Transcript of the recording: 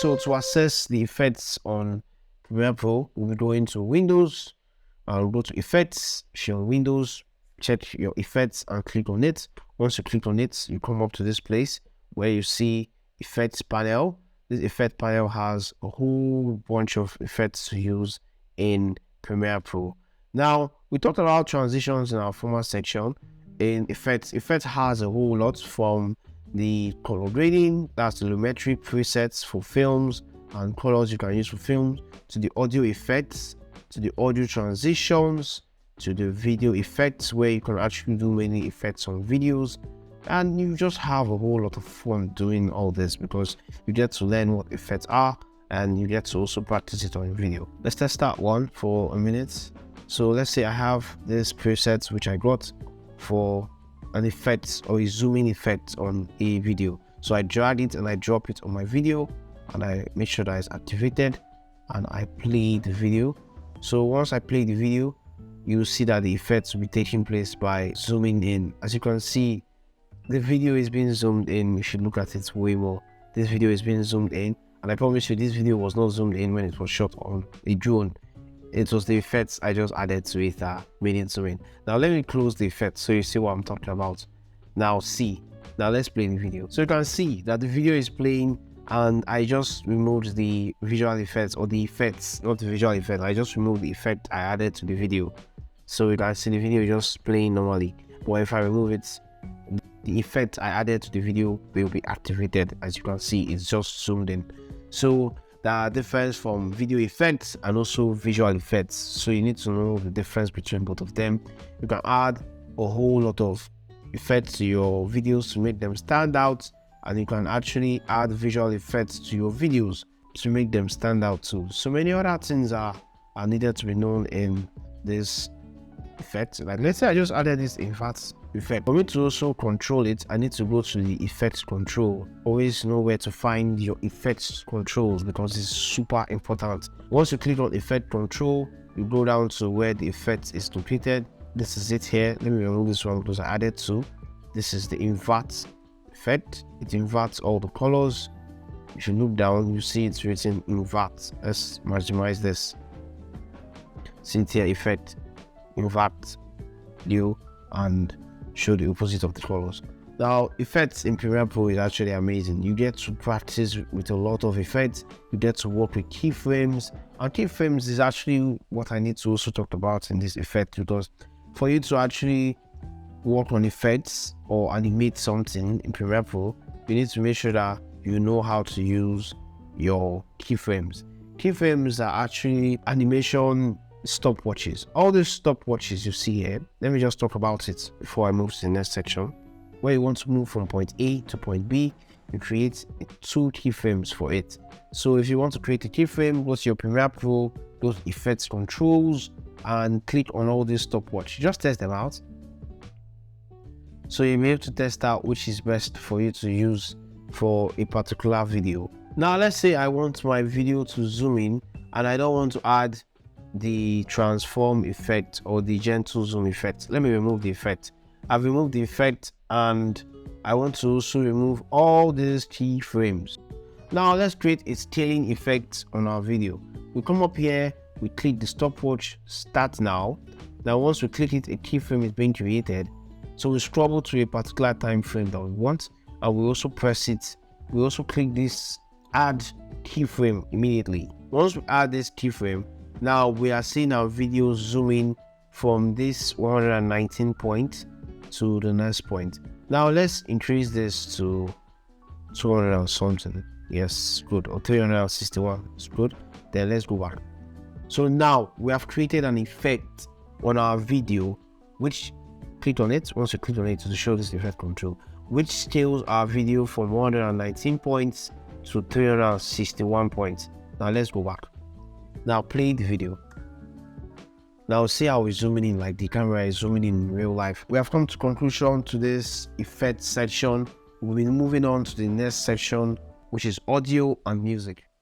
So to access the effects on Premiere Pro, we'll go into Windows. I'll go to Effects, show Windows, check your effects and click on it. Once you click on it, you come up to this place where you see Effects panel. This effect panel has a whole bunch of effects to use in Premiere Pro. Now, we talked about transitions in our former section. In effects has a whole lot, from the color grading, that's the lumetri presets for films and colors you can use for films, to the audio effects, to the audio transitions, to the video effects, where you can actually do many effects on videos. And you just have a whole lot of fun doing all this, because you get to learn what effects are and you get to also practice it on video. Let's test that one for a minute. So let's say I have this preset which I got for an effect or a zooming effect on a video. So I drag it and I drop it on my video, and I make sure that it's activated, and I play the video. So once I play the video, you'll see that the effects will be taking place by zooming in. As you can see, the video is being zoomed in. You should look at it way more. This video is being zoomed in, and I promise you this video was not zoomed in when it was shot on a drone. It was the effects I just added to it that made it zoom in. Now let me close the effects so you see what I'm talking about. Now let's play the video. So you can see that the video is playing, and I just removed the visual effects, or the effects, not the visual effect. I just removed the effect I added to the video. So you can see the video just playing normally. But if I remove it, the effect I added to the video will be activated. As you can see, it's just zoomed in. So the difference from video effects and also visual effects, so you need to know the difference between both of them. You can add a whole lot of effects to your videos to make them stand out, and you can actually add visual effects to your videos to make them stand out too. So many other things are needed to be known in this effect. Like let's say I just added this invert effect. For me to also control it, I need to go to the effects control. Always know where to find your effects controls, because it's super important. Once you click on effect control, you go down to where the effect is located. This is it here. Let me remove this one because I added two. This is the invert effect. It inverts all the colors. If you look down, you see it's written invert. Let's maximize this. See it here, effect, invert, new, and show the opposite of the colors. Now, effects in Premiere Pro is actually amazing. You get to practice with a lot of effects. You get to work with keyframes, and keyframes is actually what I need to also talk about in this effect, because for you to actually work on effects or animate something in Premiere Pro, you need to make sure that you know how to use your keyframes. Keyframes are actually animation stopwatches. All these stopwatches you see here, let me just talk about it before I move to the next section. Where you want to move from point A to point B, you create two keyframes for it. So if you want to create a keyframe, go to your Premiere Pro, go to effects controls, and click on all these stopwatch. Just test them out, so you'll be able to test out which is best for you to use for a particular video. Now let's say I want my video to zoom in, and I don't want to add the transform effect or the gentle zoom effect. Let me remove the effect. I've removed the effect, and I want to also remove all these keyframes. Now let's create a scaling effect on our video. We come up here, we click the stopwatch, start now. Now once we click it, a keyframe is being created. So we scroll to a particular time frame that we want, and we also press it. We also click this add keyframe immediately. Once we add this keyframe, now we are seeing our video zooming from this 119 point to the next point. Now let's increase this to 200 or something. Yes, good. Or 361. It's good. Then let's go back. So now we have created an effect on our video, which click on it. Once you click on it to show this effect control, which scales our video from 119 points to 361 points. Now let's go back. Now play the video. Now see how we're zooming in, like the camera is zooming in real life. We have come to conclusion to this effect section. We'll be moving on to the next section, which is audio and music.